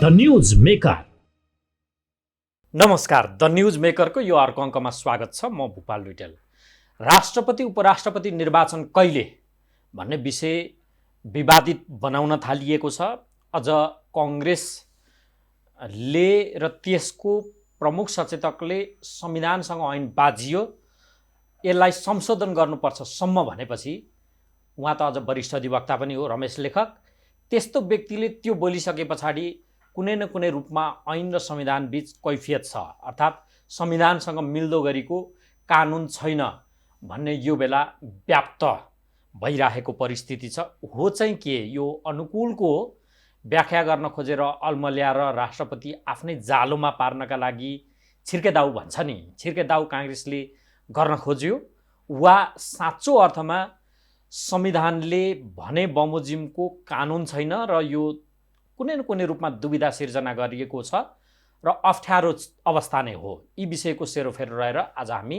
The news maker. नमस्कार, the news मेकरको यो अर्को अङ्कमा स्वागत छ। म भूपाल लुइटेल। राष्ट्रपति उपराष्ट्रपति निर्वाचन कहिले भन्ने विषय विवादित बनाउन थालिएको छ। अझ कङ्ग्रेसले र त्यसको प्रमुख सचेतकले संविधानसँग ऐन बाजियो, यसलाई संशोधन गर्नुपर्छ सम्म भनेपछि उहाँ त अझ वरिष्ठ अधिवक्ता पनि हो, रमेश लेखक। त्यस्तो व्यक्तिले त्यो बोलिसके पछाडि कुनै न कुनै रूपमा ऐन र संविधान बीच कैफियत छ, अर्थात् संविधानसँग मिल्दो गरीको कानुन छैन भन्ने यो बेला व्याप्त भइरहेको परिस्थिति छ। हो चाहिँ के, यो अनुकूलको व्याख्या गर्न खोजेर अल्मल्याएर राष्ट्रपति आफ्नै जालोमा पार्नका लागि छिर्केदाउ भन्छ नि, छिर्केदाउ काङ्ग्रेसले गर्न खोज्यो, वा साँचो अर्थमा संविधानले भने बमोजिमको कानुन छैन र यो कुनै न कुनै रूपमा दुविधा सिर्जना गरिएको छ र अप्ठ्यारो अवस्था नै हो। यी विषयको सेरोफेरो रहेर आज हामी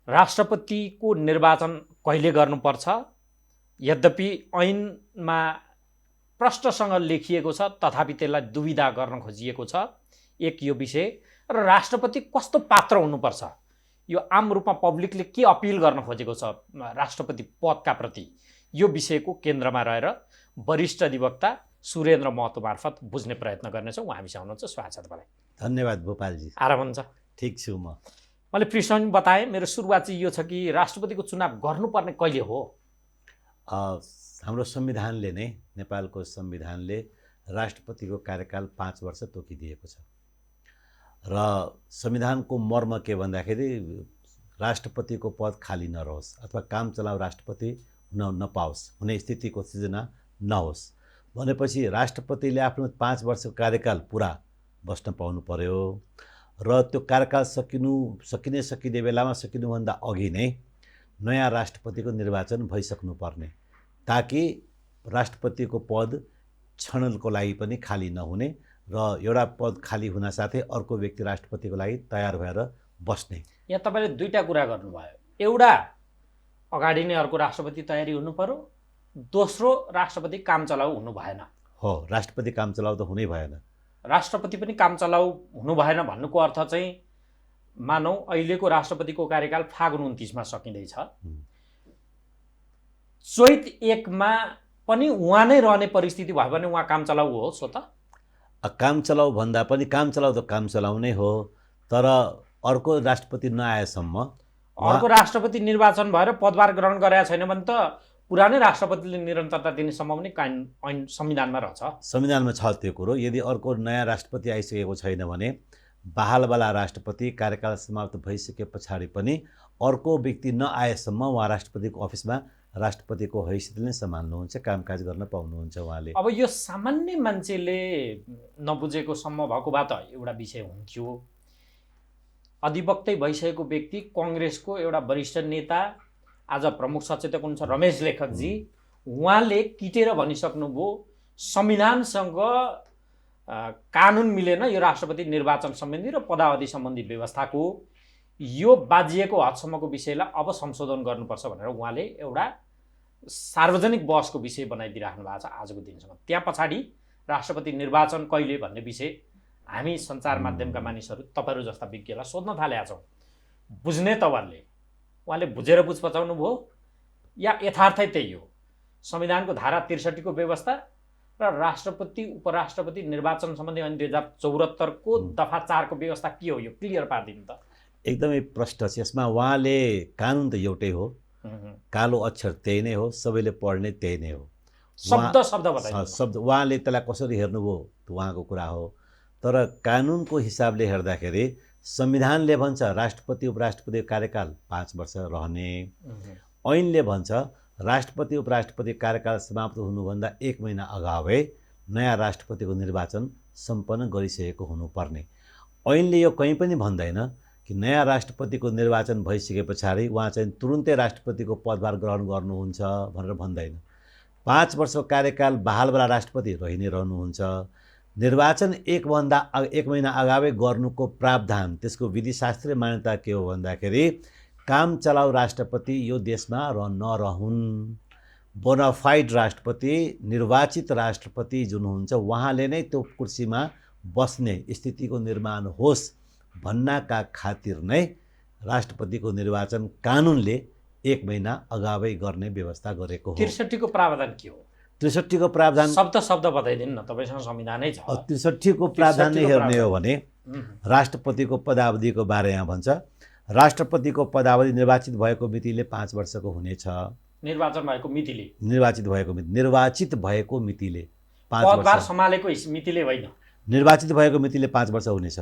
राष्ट्रपतिको निर्वाचन कहिले गर्नुपर्छ, यद्यपि ऐनमा प्रष्टसँग लेखिएको छ तथापि त्यसलाई दुविधा गर्न खोजिएको छ, एक यो विषय, र राष्ट्रपति कस्तो पात्र हुनुपर्छ, यो आम रूपमा पब्लिकले के अपिल गर्न खोजेको छ राष्ट्रपति पदका प्रति, यो विषयको केन्द्रमा रहेर वरिष्ठ अधिवक्ता सुरेन्द्र महतो मार्फत बुझ्ने प्रयत्न गर्नेछौँ। उहाँ हामीसँग हुनुहुन्छ। स्वागत छ तपाईँलाई। धन्यवाद भोपालजी। आराम हुन्छ? ठिक छु म। मैले पृष्ठमा बताएँ, मेरो सुरुवात चाहिँ यो छ कि राष्ट्रपतिको चुनाव गर्नुपर्ने कहिले हो? हाम्रो संविधानले नै, नेपालको संविधानले राष्ट्रपतिको कार्यकाल 5 वर्ष तोकिदिएको छ र संविधानको मर्म के भन्दाखेरि राष्ट्रपतिको पद खाली नरहोस् अथवा काम चलाउ राष्ट्रपति हुन नपाओस्, हुने स्थितिको सिर्जना नहोस् भनेपछि राष्ट्रपतिले आफ्नो 5 वर्षको कार्यकाल पुरा बस्न पाउनु पर्यो र त्यो कार्यकाल सकिने बेलामा सकिनुभन्दा अघि नै नयाँ राष्ट्रपतिको निर्वाचन भइसक्नुपर्ने, ताकि राष्ट्रपतिको पद छनलको लागि पनि खाली नहुने र एउटा पद खाली हुन साथै अर्को व्यक्ति राष्ट्रपतिको लागि तयार भएर बस्ने। यहाँ तपाईँले दुईवटा कुरा गर्नुभयो। एउटा, अगाडि नै अर्को राष्ट्रपति तयारी हुनु पर्यो, दोस्रो राष्ट्रपति काम चलाउ हुनु भएन। हो, राष्ट्रपति काम चलाउ त हुनै भएन। राष्ट्रपति पनि काम चलाउ हुनु भएन भन्नुको अर्थ चाहिँ मानौ अहिलेको राष्ट्रपतिको कार्यकाल फागुन 29 मा सकिँदैछ, चैत 1 मा पनि उहाँ नै रहने परिस्थिति भयो भने उहाँ काम चलाउ हो? सो त काम चलाउ भन्दा पनि काम चलाउ त काम चलाउ नै हो, तर अर्को राष्ट्रपति नआएसम्म, अर्को राष्ट्रपति निर्वाचन भएर पदभार ग्रहण गरेका छैन भने त पुरानै राष्ट्रपतिले निरन्तरता दिनेसम्म पनि ऐन संविधानमा रहछ। संविधानमा छ त्यो कुरो। यदि अर्को नयाँ राष्ट्रपति आइसकेको छैन भने बहालवाला राष्ट्रपति कार्यकाल समाप्त भइसके पछाडि पनि अर्को व्यक्ति नआएसम्म उहाँ राष्ट्रपतिको अफिसमा राष्ट्रपतिको हैसियतले नै सम्हाल्नुहुन्छ, कामकाज गर्न पाउनुहुन्छ उहाँले। अब यो सामान्य मान्छेले नबुझेको सम्म भएको भए त एउटा विषय हुन्थ्यो। अधिवक्तै भइसकेको व्यक्ति, काङ्ग्रेसको एउटा वरिष्ठ नेता, आज प्रमुख सचेतक हुनुहुन्छ रमेश लेखकजी, उहाँले किटेर भनिसक्नुभयो संविधानसँग कानुन मिलेन यो राष्ट्रपति निर्वाचन सम्बन्धी र पदावधि सम्बन्धी व्यवस्थाको, यो बाजिएको हदसम्मको विषयलाई अब संशोधन गर्नुपर्छ भनेर उहाँले एउटा सार्वजनिक बहसको विषय बनाइदिइराख्नु भएको छ आजको दिनसम्म। त्यहाँ पछाडि राष्ट्रपति निर्वाचन कहिले भन्ने विषय हामी सञ्चार माध्यमका मानिसहरू, तपाईँहरू जस्ता विज्ञलाई सोध्न थालेका छौँ। बुझ्ने तवरले उहाँले बुझेर बुझ पचाउनु भयो या यथार्थै त्यही हो? संविधानको धारा 63 को व्यवस्था र राष्ट्रपति उपराष्ट्रपति निर्वाचन सम्बन्धी ऐन 2074 को दफा 4 को व्यवस्था के हो? यो क्लियर पारिदिनु त। एकदमै प्रष्ट छ यसमा। उहाँले कानुन त एउटै हो, कालो अक्षर त्यही नै हो, सबैले पढ्ने त्यही नै हो, शब्द उहाँले त्यसलाई कसरी हेर्नुभयो त्यो उहाँको कुरा हो। तर कानुनको हिसाबले हेर्दाखेरि संविधानले भन्छ राष्ट्रपति उपराष्ट्रपतिको कार्यकाल 5 वर्ष रहने, ऐनले भन्छ राष्ट्रपति उपराष्ट्रपति कार्यकाल समाप्त हुनुभन्दा 1 महिना अगावै नयाँ राष्ट्रपतिको निर्वाचन सम्पन्न गरिसकेको हुनुपर्ने। ऐनले यो कहीँ पनि भन्दैन कि नयाँ राष्ट्रपतिको निर्वाचन भइसके पछाडि उहाँ चाहिँ तुरुन्तै राष्ट्रपतिको पदभार ग्रहण गर्नुहुन्छ भनेर भन्दैन। 5 वर्षको कार्यकाल बहालवाला राष्ट्रपति रहि नै रहनुहुन्छ। निर्वाचन 1 महिना अगावै गर्नुको प्रावधान, त्यसको विधिशास्त्रीय मान्यता के हो भन्दाखेरि काम चलाउ राष्ट्रपति यो देशमा नरहुन् बोनाफाइड राष्ट्रपति, निर्वाचित राष्ट्रपति जुन हुन्छ उहाँले नै त्यो कुर्सीमा बस्ने स्थितिको निर्माण होस् भन्नका खातिर नै राष्ट्रपतिको निर्वाचन कानुनले 1 महिना अगावै गर्ने व्यवस्था गरेको हो। 63 को प्रावधान के हो? 63 को प्रावधान शब्द बताइदिनु न, तपाईँसँग संविधानै छ। 63 को प्रावधान नै हेर्ने हो भने राष्ट्रपतिको पदावधिको बारेमा भन्छ। राष्ट्रपतिको पदावधि निर्वाचित भएको मितिले 5 वर्षको हुनेछ। निर्वाचित भएको मितिले 5 वर्ष। पदभार सम्हालेको मितिले होइन, निर्वाचित भएको मितिले 5 वर्ष हुनेछ।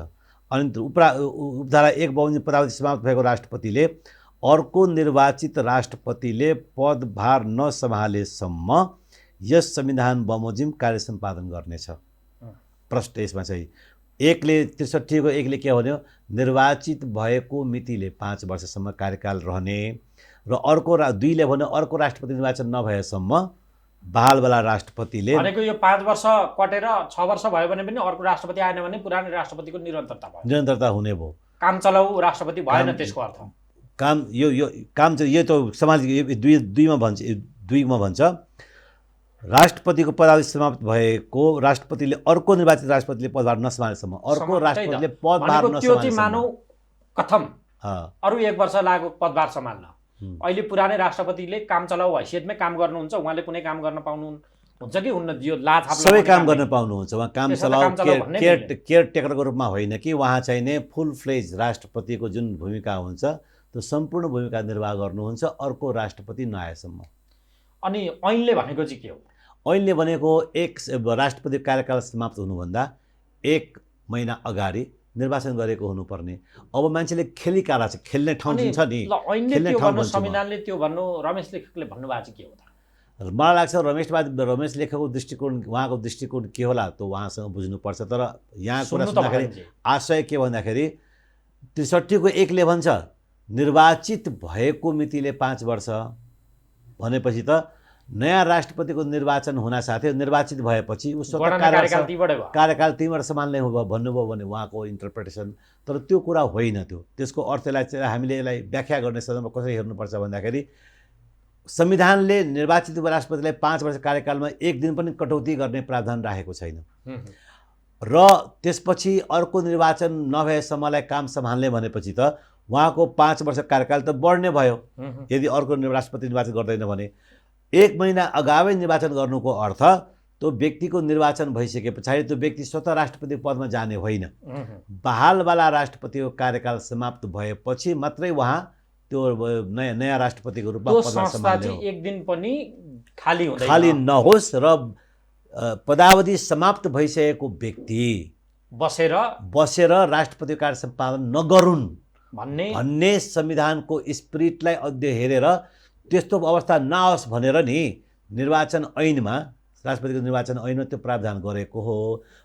अनि उपधारा 1 बमोजिम पदावधि समाप्त भएको राष्ट्रपतिले अर्को निर्वाचित राष्ट्रपतिले पदभार नसम्हालेसम्म यस संविधान बमोजिम कार्य सम्पादन गर्नेछ। प्रश्न यसमा चाहिँ 63 को 1 ले के भन्यो? निर्वाचित भएको मितिले 5 वर्षसम्म कार्यकाल रहने र अर्को 2 ले भन्यो अर्को राष्ट्रपति निर्वाचन नभएसम्म बहालवाला राष्ट्रपतिले भनेको यो 5 वर्ष कटेर 6 वर्ष भयो भने पनि अर्को राष्ट्रपति आएन भने पुरानो राष्ट्रपतिको निरन्तरता हुने भयो। काम चलाउ राष्ट्रपति भएन त्यसको अर्थ। काम यो काम चाहिँ यो त सामाजिक 2 मा भन्छ राष्ट्रपतिको पदावधि समाप्त भएको राष्ट्रपतिले अर्को निर्वाचित राष्ट्रपतिले पदभार नसम्हालेसम्म अर्को राष्ट्रपतिले पदभार नसम्हालेसम्म मानौ कथम अरु 1 वर्ष लाग्यो पदभार सम्हाल्न। अहिले पुरानै राष्ट्रपतिले काम चलाउ हैसियतमै काम गर्नुहुन्छ, उहाँले कुनै काम गर्न पाउनुहुन्छ कि हुन्न? यो लाछाप सबै काम गर्न पाउनुहुन्छ। उहाँ काम चलाउ केयर टेकरको रूपमा होइन कि उहाँ चाहिँ नै फुल फ्लेज राष्ट्रपतिको जुन भूमिका हुन्छ त्यो सम्पूर्ण भूमिका निर्वाह गर्नुहुन्छ अर्को राष्ट्रपति नआएसम्म। अनि ऐनले भनेको चाहिँ के हो? ऐनले भनेको राष्ट्रपति कार्यकाल समाप्त हुनुभन्दा 1 महिना अगाडि निर्वाचन गरेको हुनुपर्ने। अब मान्छेले खेल्ने खेल्ने ठाउँ दिन्छ नि, खेल्ने ठाउँ संविधानले त्यो भन्नु रमेश लेखकले भन्नुभएको चाहिँ के हो त? मलाई लाग्छ रमेश लेखकको दृष्टिकोण उहाँको दृष्टिकोण के होला त्यो उहाँसँग बुझ्नुपर्छ। तर यहाँ कुरा सुन्दाखेरि आशय के भन्दाखेरि 63 को 1 ले भन्छ निर्वाचित भएको मितिले 5 वर्ष भनेपछि त नयाँ राष्ट्रपतिको निर्वाचन हुन साथै निर्वाचित भएपछि उसको कार्यकाल 3 वर्ष सम्हाल्ने हो भन्नुभयो भने उहाँको इन्टरप्रिटेसन। तर त्यो कुरा होइन। त्यसको अर्थलाई चाहिँ हामीले यसलाई व्याख्या गर्ने सन्दर्भमा कसरी हेर्नुपर्छ भन्दाखेरि संविधानले निर्वाचित राष्ट्रपतिलाई 5 वर्ष कार्यकालमा 1 दिन पनि कटौती गर्ने प्रावधान राखेको छैन र त्यसपछि अर्को निर्वाचन नभएसम्मलाई काम सम्हाल्ने भनेपछि त उहाँको 5 वर्ष कार्यकाल त बढ्ने भयो यदि अर्को राष्ट्रपति निर्वाचन गर्दैन भने। 1 महिना अगावै निर्वाचन गर्नुको अर्थ त्यो व्यक्तिको निर्वाचन भइसके पछाडि त्यो व्यक्ति स्वतः राष्ट्रपति पदमा जाने होइन। बहालवाला राष्ट्रपतिको कार्यकाल समाप्त भएपछि मात्रै उहाँ त्यो नयाँ राष्ट्रपतिको रूपमा पदमा सम्हाल्ने हो। 1 दिन पनि खाली नहोस् र पदावधि समाप्त भइसकेको व्यक्ति बसेर राष्ट्रपतिको कार्य सम्पादन नगरून् भन्ने संविधानको स्पिरिटलाई अध्ययन हेरेर त्यस्तो अवस्था नआओस् भनेर नि निर्वाचन ऐनमा राष्ट्रपतिको निर्वाचन ऐनमा त्यो प्रावधान गरेको हो।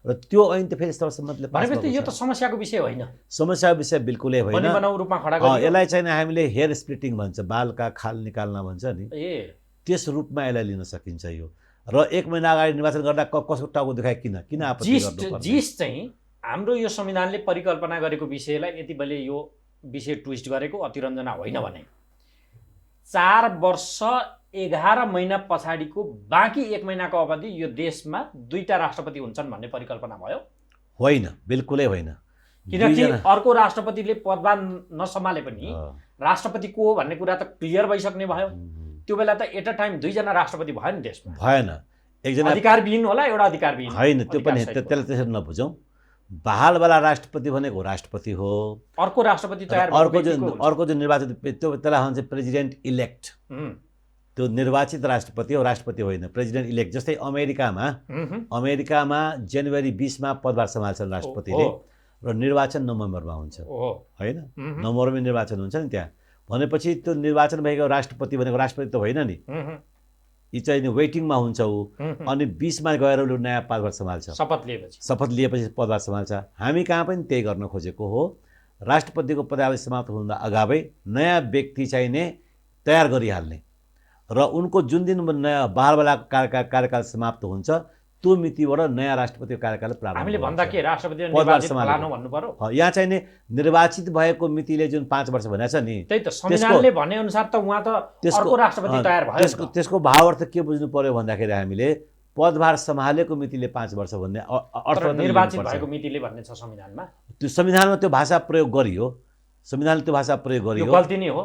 र त्यो ऐन त फेरि सर्वसम्मतले भनेपछि यो त समस्याको विषय होइन। समस्याको विषय बिल्कुलै होइन। रूपमा खडा गरियो। यसलाई चाहिँ हामीले हेयर स्प्लिटिङ भन्छ, बालका खाल निकाल्न भन्छ नि, त्यस रूपमा यसलाई लिन सकिन्छ यो। र 1 महिना अगाडि निर्वाचन गर्दा कसको टाउको देखाए किन आपत्ति गर्नुपर्छ? जिस चाहिँ हाम्रो यो संविधानले परिकल्पना गरेको विषयलाई यति बेला यो विषय ट्विस्ट गरेको अतिरञ्जना होइन भने 4 वर्ष 11 महिना पछाडिको बाँकी 1 महिनाको अवधि यो देशमा 2टा राष्ट्रपति हुन्छन् भन्ने परिकल्पना भयो? होइन, बिल्कुलै होइन। किनकि अर्को राष्ट्रपतिले पदभार नसम्हाले पनि राष्ट्रपति को हो भन्ने कुरा त क्लियर भइसक्ने भयो। त्यो बेला त एट अ टाइम 2 जना राष्ट्रपति भयो नि देशमा। भएन, एकजना अधिकारविहीन होला, एउटा अधिकारविहीन होइन। त्यो पनि त्यसलाई त्यसरी नबुझौँ। बहालवाला राष्ट्रपति भनेको राष्ट्रपति हो। अर्को राष्ट्रपति तयार अर्को जो निर्वाचित त्यसलाई भन्छ प्रेसिडेन्ट इलेक्ट। त्यो निर्वाचित राष्ट्रपति हो, राष्ट्रपति होइन, प्रेसिडेन्ट इलेक्ट। जस्तै अमेरिकामा जनवरी 20 मा पदभार सम्हाल्छन् राष्ट्रपतिले र निर्वाचन नोभेम्बरमा हुन्छ होइन। नोभेम्बरमा निर्वाचन हुन्छ नि त्यहाँ। भनेपछि त्यो निर्वाचन भएको राष्ट्रपति भनेको राष्ट्रपति त होइन नि, यी चाहिँ वेटिङमा हुन्छ ऊ। अनि 20 मा गएर उसले नयाँ पदभार सम्हाल्छ, शपथ लिएपछि पदभार सम्हाल्छ। हामी कहाँ पनि त्यही गर्न खोजेको हो। राष्ट्रपतिको पदावधि समाप्त हुँदा अगावै नयाँ व्यक्ति चाहिँ नै तयार गरिहाल्ने र उनको जुन दिन नयाँ बहालवाला कार्यकाल समाप्त हुन्छ त्यो मितिबाट नयाँ राष्ट्रपतिको कार्यकाल प्रारम्भ हामीले भन्दा के राष्ट्रपति पदभार निर्वाचित सम्हालेको। फलानु भन्नु पर्यो? यहाँ चाहिँ नि निर्वाचित भएको मितिले जुन 5 वर्ष भनेको छ नि, त्यही त संविधानले भने अनुसार त उहाँ त अर्को राष्ट्रपति तयार भयो। त्यसको भावार्थ के बुझ्नु पर्यो भन्दाखेरि हामीले पदभार सम्हालेको मितिले 5 वर्ष भन्ने अर्थ निर्वाचित भएको मितिले भन्ने छ संविधानमा। त्यो संविधानमा त्यो भाषा प्रयोग गरियो, संविधानले त्यो भाषा प्रयोग गरियो। यो गल्ती नै हो।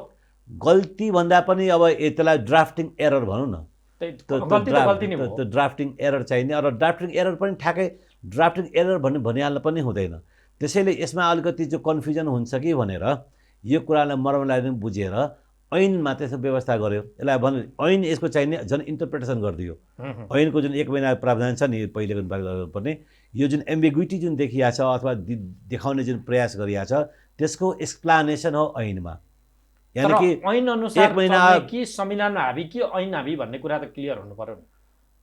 गल्ती भन्दा पनि अब त्यसलाई ड्राफ्टिङ एरर भनौँ न, त्यो ड्राफ्टिङ एरर चाहिने। र ड्राफ्टिङ एरर पनि ठ्याक्कै ड्राफ्टिङ एरर भनिहाल्न पनि हुँदैन। त्यसैले यसमा अलिकति जो कन्फ्युजन हुन्छ कि भनेर यो कुरालाई मर्मलाई पनि बुझेर ऐनमा त्यसको व्यवस्था गर्यो। यसलाई ऐन यसको चाहिने झन् इन्टरप्रिटेसन गरिदियो। ऐनको जुन 1 महिना प्रावधान छ नि पहिलेको पर्ने, यो जुन एम्बिग्युटी जुन देखिया छ अथवा देखाउने जुन प्रयास गरिया छ त्यसको एक्सप्लानेसन हो ऐनमा। यानी कि ऐन अनुसार 1 महिना कि संविधानमा हाबी कि ऐन हाबी भन्ने कुरा त क्लियर हुनु पर्यो नि।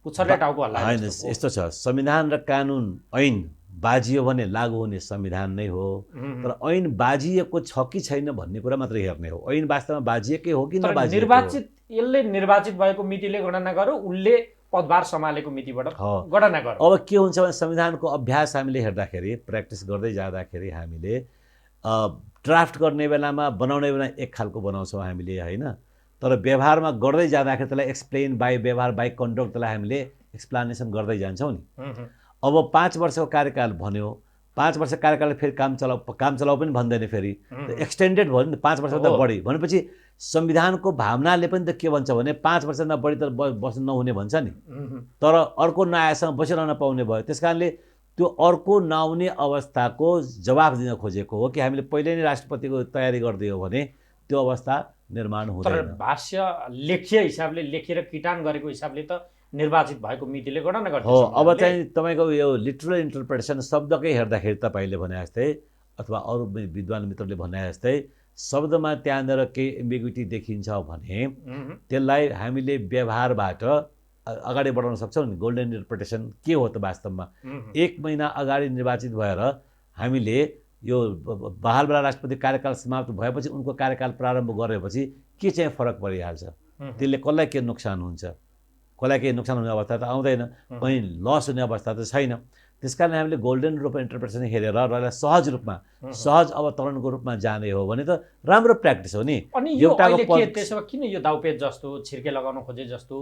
पुच्छरले टाउको हल्ला हैन, यस्तो छ, संविधान र कानुन ऐन बाजियो भने लागू हुने संविधान नै हो। तर ऐन बाजिएको छ कि छैन भन्ने कुरा मात्रै हेर्ने हो। ऐन वास्तवमा बाजिएकै हो कि नबाजिएको? निर्वाचित यसले निर्वाचित भएको मितिले गणना गर्यो, उसले पदभार सम्हालेको मितिबाट गणना गर्यो। अब के हुन्छ भने संविधानको अभ्यास हामीले हेर्दाखेरि, प्र्याक्टिस गर्दै जाँदाखेरि हामीले ड्राफ्ट गर्ने बेलामा बनाउने बेला एक खालको बनाउँछौँ हामीले हैन, तर व्यवहारमा गर्दै जाँदाखेरि त्यसलाई एक्सप्लेन बाई व्यवहार बाई कन्डक्ट त्यसलाई हामीले एक्सप्लानेसन गर्दै जान्छौँ नि। अब 5 वर्षको कार्यकाल भन्यो, 5 वर्ष कार्यकाल फेरि काम चलाउ पनि भन्दैन, फेरि एक्सटेन्डेड भयो नि, 5 वर्षभन्दा बढी भनेपछि संविधानको भावनाले पनि त के भन्छ भने 5 वर्षभन्दा बढी त बस्नु नहुने भन्छ नि। तर अर्को नआएसँग बसिरहन पाउने भयो। त्यस कारणले त्यो अर्को नआउने अवस्थाको जवाफ दिन खोजेको हो कि हामीले पहिले नै राष्ट्रपतिको तयारी गरिदियो भने त्यो अवस्था निर्माण हुँदैन। तर भाष्य लेखिए हिसाबले लेखेर किटान गरेको हिसाबले त निर्वाचित भएको मितिले गणना गर्छ। हो, अब चाहिँ तपाईँको यो लिटरल इन्टरप्रिटेसन शब्दकै हेर्दाखेरि तपाईँले भने जस्तै अथवा अरू विद्वान मित्रले भने जस्तै शब्दमा त्यहाँनिर केही एम्बिग्युटी देखिन्छ भने त्यसलाई हामीले व्यवहारबाट अगाडि बढाउन सक्छौँ नि। गोल्डन इन्टरप्रिटेसन के हो त वास्तवमा? 1 महिना अगाडि निर्वाचित भएर हामीले यो बहालवाला राष्ट्रपति कार्यकाल समाप्त भएपछि उनको कार्यकाल प्रारम्भ गरेपछि के चाहिँ फरक परिहाल्छ? त्यसले कसलाई के नोक्सान हुन्छ? कसलाई केही नोक्सान हुने अवस्था त आउँदैन, कहीँ लस हुने अवस्था त छैन। त्यस कारण हामीले गोल्डन रूपमा इन्टरप्रिटेसन हेरेर र यसलाई सहज रूपमा सहज अवतरणको रूपमा जाने हो भने त राम्रो प्र्याक्टिस हो नि। अनि यो अहिले के त्यसो किन यो दाउपेच जस्तो छिर्के लगाउन खोजे जस्तो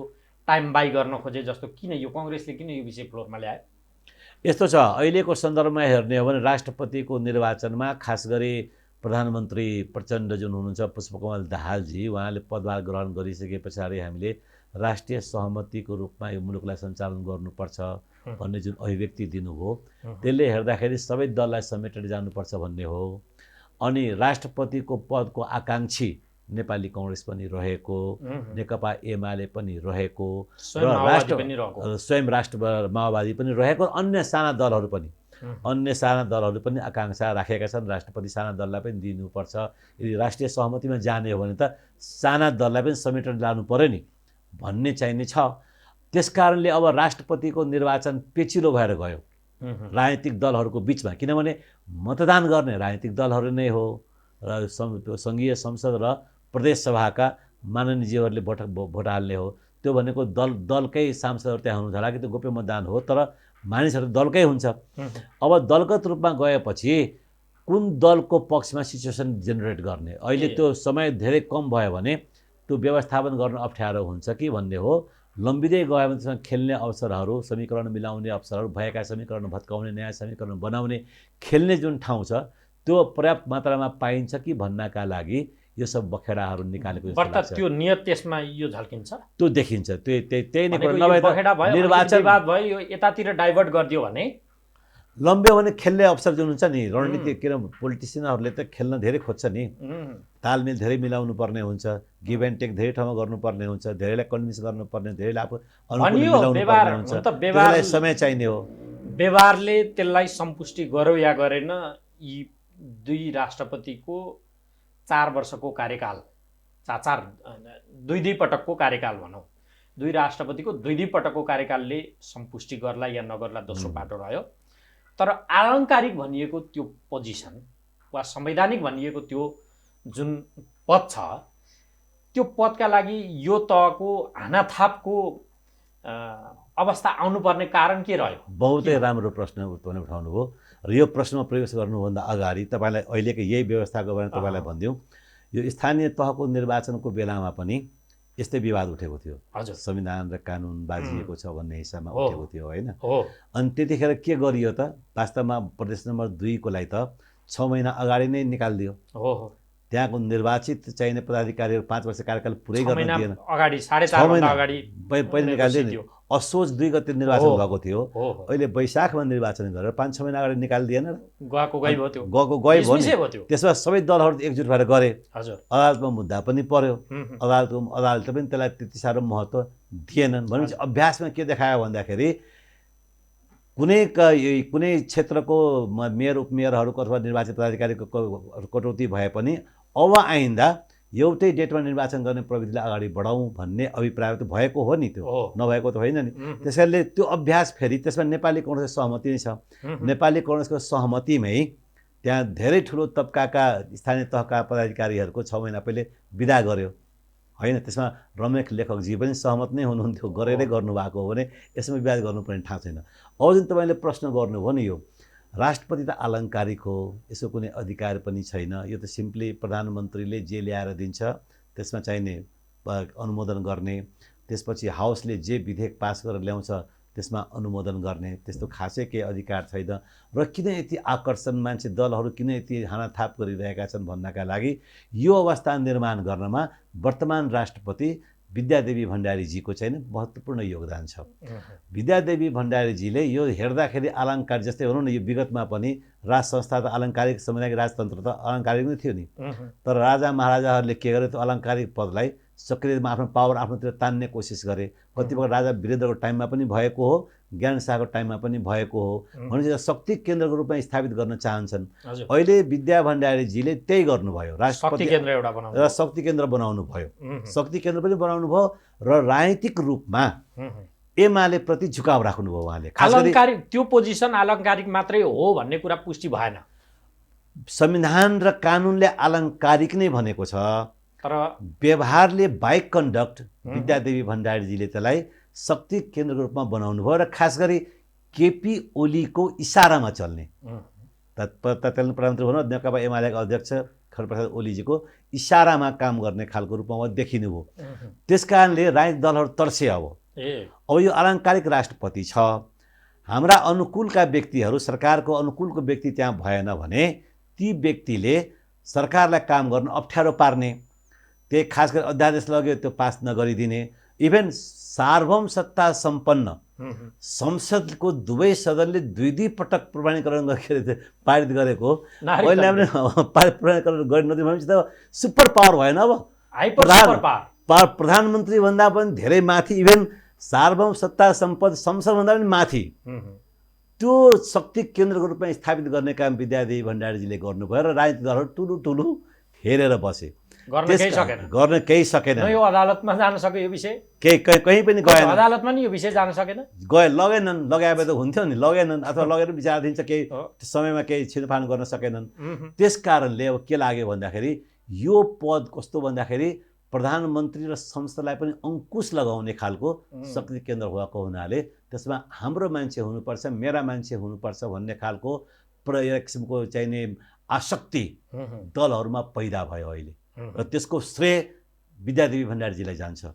टाइम बाई गर्न खोजे जस्तो किन यो कांग्रेसले किन यो विषय फ्लोरमा ल्यायो? यस्तो छ, अहिलेको सन्दर्भमा हेर्ने हो भने राष्ट्रपतिको निर्वाचनमा खास गरी प्रधानमन्त्री प्रचण्ड जुन हुनुहुन्छ, पुष्पकमल दाहालजी, उहाँले पदभार ग्रहण गरिसके पछाडि हामीले राष्ट्रिय सहमतिको रूपमा यो मुलुकलाई सञ्चालन गर्नुपर्छ भन्ने जुन अभिव्यक्ति दिनुभयो त्यसले हेर्दाखेरि सबै दललाई समेटेर जानुपर्छ भन्ने हो। अनि राष्ट्रपतिको पदको आकाङ्क्षी नेपाली कांग्रेस पनि रहेको, नेकपा एमाले पनि रहेको, स्वयं राष्ट्र माओवादी पनि रहेको, अन्य साना दलहरू पनि आकाङ्क्षा राखेका छन्। राष्ट्रपति साना दललाई पनि दिनुपर्छ। यदि राष्ट्रिय सहमतिमा जाने हो भने त साना दललाई पनि समेटेर लानु पर्यो नि भन्ने चाहिने छ। त्यसकारणले अब राष्ट्रपतिको निर्वाचन पेचिलो भएर गयो राजनीतिक दलहरूको बिचमा, किनभने मतदान गर्ने राजनीतिक दलहरू नै हो र सङ्घीय संसद र प्रदेश सभाका माननीयजीहरूले भोट हाल्ने हो। त्यो भनेको दलकै सांसदहरू त्यहाँ हुनुहुन्छ होला कि त्यो गोप्य मतदान हो, तर मानिसहरू दलकै हुन्छ। अब दलगत रूपमा गएपछि कुन दलको पक्षमा सिचुएसन जेनेरेट गर्ने, अहिले त्यो समय धेरै कम भयो भने त्यो व्यवस्थापन गर्न अप्ठ्यारो हुन्छ कि भन्ने हो। लम्बिँदै गयो भने त्यसमा खेल्ने अवसरहरू, समीकरण मिलाउने अवसरहरू, भएका समीकरण भत्काउने, नयाँ समीकरण बनाउने, खेल्ने जुन ठाउँ छ त्यो पर्याप्त मात्रामा पाइन्छ कि भन्नका लागि यो सब बखेडाहरू निकालेको जस्तो लाग्छ। त्यो नियत त्यसमा यो झल्किन्छ, त्यो देखिन्छ। त्यही नै निर्वाचन भयो यो यतातिर डाइभर्ट गरिदियो भने लम्ब्यो भने खेल्ने अवसर जुन हुन्छ नि, रणनीति किन पोलिटिसियनहरूले त खेल्न धेरै खोज्छ नि, तालमेल धेरै मिलाउनु पर्ने हुन्छ, गिभ एन्ड टेक धेरै ठाउँमा गर्नुपर्ने हुन्छ, धेरैलाई कन्भिन्स गर्नुपर्ने, धेरैलाई आफू अनुकूल मिलाउनु पर्ने हुन्छ, त्यसलाई समय चाहिने हो। व्यवहारले त्यसलाई सन्तुष्टि गर्यो या गरेन, यी दुई राष्ट्रपतिको 4 वर्षको कार्यकाल, 2 पटकको कार्यकाल भनौँ, दुई राष्ट्रपतिको 2 पटकको कार्यकालले सन्तुष्टि गर्ला या नगर्ला दोस्रो बाटो रह्यो। तर आलङ्कारिक भनिएको त्यो पोजिसन वा संवैधानिक भनिएको त्यो जुन पद छ त्यो पदका लागि यो तहको हानाथापको अवस्था आउनुपर्ने कारण के रह्यो? बहुतै राम्रो प्रश्न तपाईँले उठाउनुभयो र यो प्रश्नमा प्रवेश गर्नुभन्दा अगाडि तपाईँलाई अहिलेको यही व्यवस्थाको बारेमा तपाईँलाई भनिदिउँ। यो स्थानीय तहको निर्वाचनको बेलामा पनि यस्तै विवाद उठेको थियो। हजुर, संविधान र कानुन बाजिएको छ भन्ने हिसाबमा उठेको थियो होइन। हो, अनि त्यतिखेर के गरियो त, वास्तवमा प्रदेश नम्बर 2 को लागि त 6 महिना अगाडि नै निकालिदियो। हो, हो, त्यहाँको निर्वाचित चाहिने पदाधिकारीहरू 5 वर्ष कार्यकाल पुरै गर्न दिएन। अगाडि 4.5 महिना अगाडि पहिले निकालिदियो नि। असोज 2 गते निर्वाचन भएको थियो, हो, अहिले वैशाखमा निर्वाचन गरेर 5-6 महिना अगाडि निकालिदिएन र गएको गई भयो त्यो, गएको गई भयो मिसमिसै नि। भयो त्यो। त्यसमा सबै दलहरू एकजुट भएर गरे। हजुर, अदालतमा मुद्दा पनि पर्यो, अदालतले पनि त्यसलाई त्यति साह्रो महत्त्व दिएनन्। भनेपछि अभ्यासमा के देखायो भन्दाखेरि कुनै क्षेत्रको मेयर उपमेयरहरूको अथवा निर्वाचित पदाधिकारीको कटौती भए पनि अब आइन्दा एउटै डेटमा निर्वाचन गर्ने प्रविधिलाई अगाडि बढाउँ भन्ने अभिप्राय त भएको हो नि, त्यो नभएको त होइन नि। त्यसैले त्यो अभ्यास फेरि त्यसमा नेपाली कङ्ग्रेसको सहमति नै छ। नेपाली कङ्ग्रेसको सहमतिमै त्यहाँ धेरै ठुलो तबकाका स्थानीय तहका पदाधिकारीहरूको 6 महिना पहिले विदा गर्यो होइन। त्यसमा रमेश लेखकजी पनि सहमत नै हुनुहुन्थ्यो, गरेरै गर्नुभएको हो भने यसमा विवाद गर्नुपर्ने ठाउँ छैन। अब जुन तपाईँले प्रश्न गर्नुभयो नि, यो राष्ट्रपति त आलङ्कारिक हो, यसो कुनै अधिकार पनि छैन। यो त सिम्पली प्रधानमन्त्रीले जे ल्याएर दिन्छ त्यसमा चाहिने अनुमोदन गर्ने, त्यसपछि हाउसले जे विधेयक पास गरेर ल्याउँछ त्यसमा अनुमोदन गर्ने, त्यस्तो खासै केही अधिकार छैन। र किन यति आकर्षण, मान्छे दलहरू किन यति हानाथाप गरिरहेका छन् भन्नका लागि यो अवस्था निर्माण गर्नमा वर्तमान राष्ट्रपति विद्यादेवी भण्डारीजीको चाहिँ महत्त्वपूर्ण योगदान छ। विद्यादेवी भण्डारीजीले यो हेर्दाखेरि अलङ्कार जस्तै भनौँ न, यो विगतमा पनि राज संस्था त अलङ्कारिक, संवैधानिक राजतन्त्र त अलङ्कारिक नै थियो नि। तर राजा महाराजाहरूले के गरे, त्यो अलङ्कारिक पदलाई सक्रियमा आफ्नो पावर आफ्नोतिर तान्ने कोसिस गरे। कतिपय राजा वीरेन्द्रको टाइममा पनि भएको हो, ज्ञान शाहको टाइममा पनि भएको हो। भनेपछि शक्ति केन्द्रको रूपमा स्थापित गर्न चाहन्छन्। अहिले विद्या भण्डारीजीले त्यही गर्नुभयो, राष्ट्रपति र शक्ति केन्द्र बनाउनु भयो। शक्ति केन्द्र पनि बनाउनु भयो र राजनीतिक रूपमा एमाले प्रति झुकाव राख्नुभयो उहाँले। अलङ्कारिक त्यो पोजिसन अलङ्कारिक मात्रै हो भन्ने कुरा पुष्टि भएन। संविधान र कानुनले अलङ्कारिक नै भनेको छ, तर व्यवहारले बाइ कन्डक्ट विद्यादेवी भण्डारीजीले त्यसलाई शक्ति केन्द्रको रूपमा बनाउनु भयो र खास गरी केपी ओलीको इसारामा चल्ने, तत्कालीन प्रधानमन्त्री भनौँ नेकपा एमालेका अध्यक्ष खड्गप्रसाद ओलीजीको इसारामा काम गर्ने खालको रूपमा देखिनु भयो। त्यस कारणले राजनीतिक दलहरू तर्से। अब यो अलङ्कारिक राष्ट्रपति छ, हाम्रा अनुकूलका व्यक्तिहरू, सरकारको अनुकूलको व्यक्ति त्यहाँ भएन भने ती व्यक्तिले सरकारलाई काम गर्न अप्ठ्यारो पार्ने, त्यही खास गरी अध्यादेश लग्यो त्यो पास नगरिदिने। इभेन सार्वभौम सत्ता सम्पन्न संसदको दुवै सदनले 2 पटक प्रमाणीकरण पारित गरेको अहिले पनि प्रमाणीकरण गरि नदिनु भनेपछि त सुपर पावर भएन। अब प्रधानमन्त्री भन्दा पनि धेरै माथि, इभेन सार्वभौम सत्ता सम्पन्न संसदभन्दा पनि माथि त्यो शक्ति केन्द्रको रूपमा स्थापित गर्ने काम विद्यादेवी भण्डारीजीले गर्नुभयो र राजनीतिक दलहरू ठुलो हेरेर बसे, गर्न केही सकेन। यो अदालतमा जान सक्यो, यो विषय कहीँ पनि गएन, अदालतमा नि यो विषय जान सकेन, लगेनन्। लगाए त हुन्थ्यो नि, लगेनन् अथवा लगेर विचार दिन्छ, केही समयमा केही छिनफान गर्न सकेनन्। त्यस कारणले अब के लाग्यो भन्दाखेरि यो पद कस्तो भन्दाखेरि प्रधानमन्त्री र संसदलाई पनि अङ्कुश लगाउने खालको शक्ति केन्द्र भएको हुनाले त्यसमा हाम्रो मान्छे हुनुपर्छ, मेरा मान्छे हुनुपर्छ भन्ने खालको एक किसिमको चाहिने आसक्ति दलहरूमा पैदा भयो अहिले र त्यसको श्रेय विद्यादेवी भण्डारीजीलाई जान्छ।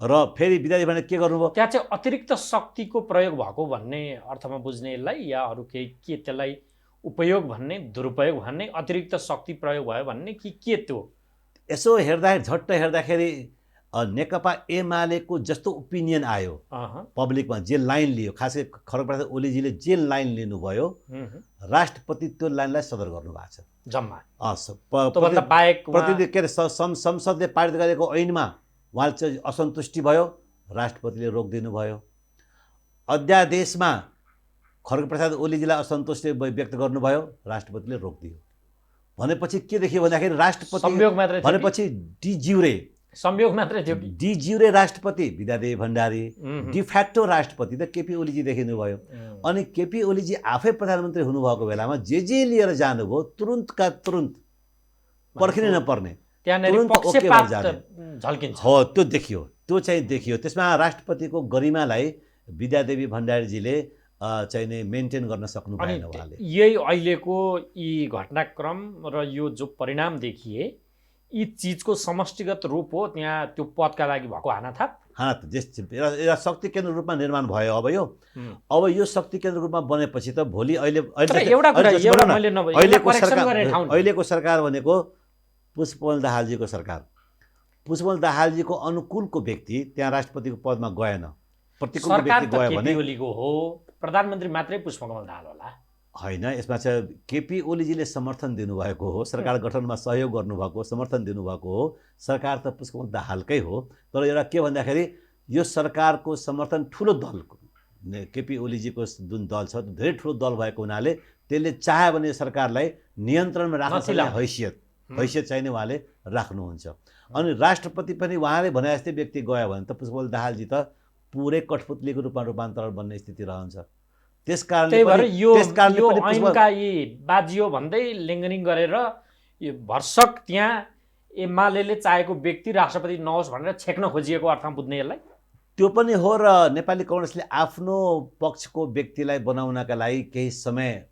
र फेरि विद्यादेवी भण्डारी के गर्नुभयो, त्यहाँ चाहिँ अतिरिक्त शक्तिको प्रयोग भएको भन्ने अर्थमा बुझ्ने यसलाई, या अरू केही के त्यसलाई उपयोग भन्ने, दुरुपयोग भन्ने, अतिरिक्त शक्ति प्रयोग भयो भन्ने कि के? त्यो यसो हेर्दाखेरि झट्ट हेर्दाखेरि नेकपा एमालेको जस्तो ओपिनियन आयो पब्लिकमा, जे लाइन लियो, खासै खड्गप्रसाद ओलीजीले जे लाइन लिनुभयो, राष्ट्रपति त्यो लाइनलाई सदर गर्नुभएको छ जम्मा। प्रतिनिधि के अरे संसदले पारित गरेको ऐनमा उहाँले चाहिँ असन्तुष्टि भयो, राष्ट्रपतिले रोकिदिनु भयो। अध्यादेशमा खड्गप्रसाद ओलीजीलाई असन्तुष्टि व्यक्त गर्नुभयो, राष्ट्रपतिले रोकिदियो। भनेपछि के देखियो भन्दाखेरि राष्ट्रपति भनेपछि संयोग मात्रै थियो। डिज्युरे राष्ट्रपति विद्यादेवी भण्डारी, डिफ्याक्टो राष्ट्रपति त केपी ओलीजी देखिनुभयो। अनि केपी ओलीजी आफै प्रधानमन्त्री हुनुभएको बेलामा जे लिएर जानुभयो तुरुन्तका तुरुन्त पर्खिनै नपर्ने, झल्किन्छ। हो, त्यो देखियो, त्यो चाहिँ देखियो। त्यसमा राष्ट्रपतिको गरिमालाई विद्यादेवी भण्डारीजीले चाहिँ नि मेन्टेन गर्न सक्नु अनि भएन उहाँले। यही अहिलेको यी घटनाक्रम र यो जो परिणाम देखिए यी चिजको समष्टिगत रूप हो त्यहाँ त्यो पदका लागि भएको हानाथाप। एउटा शक्ति केन्द्र रूपमा निर्माण भयो अब यो शक्ति केन्द्र रूपमा बनेपछि त भोलि अहिलेको सरकार भनेको पुष्पकमल दाहालजीको सरकार। पुष्पकमल दाहालजीको अनुकूलको व्यक्ति त्यहाँ राष्ट्रपतिको पदमा गएन, प्रतिकूलको व्यक्ति गयो भने केपी ओलीको हो, प्रधानमन्त्री मात्रै पुष्पकमल दाहाल होला होइन। यसमा चाहिँ केपी ओलीजीले समर्थन दिनुभएको हो, सरकार गठनमा सहयोग गर्नुभएको, समर्थन दिनुभएको हो। सरकार त पुष्पकमल दाहालकै हो, तर एउटा के भन्दाखेरि यो सरकारको समर्थन ठुलो दलको केपी ओलीजीको जुन दल छ धेरै ठुलो दल भएको हुनाले त्यसले चाह्यो भने सरकारलाई नियन्त्रणमा राख्न सक्ने हैसियत चाहिँ उहाँले राख्नुहुन्छ। अनि राष्ट्रपति पनि उहाँले भने जस्तै व्यक्ति गयो भने त पुष्पकमल दाहालजी त पुरै कठपुतलीको रूपमा रूपान्तरण बन्ने स्थिति रहन्छ। त्यसकारणले ऐनका यी बाजियो भन्दै लिङ्गनिङ गरेर यो भर्सक त्यहाँ एमाले चाहेको व्यक्ति राष्ट्रपति नहोस् भनेर छेक्न खोजिएको अर्थमा बुझ्ने यसलाई त्यो पनि हो। र नेपाली काङ्ग्रेसले आफ्नो पक्षको व्यक्तिलाई बनाउनका लागि केही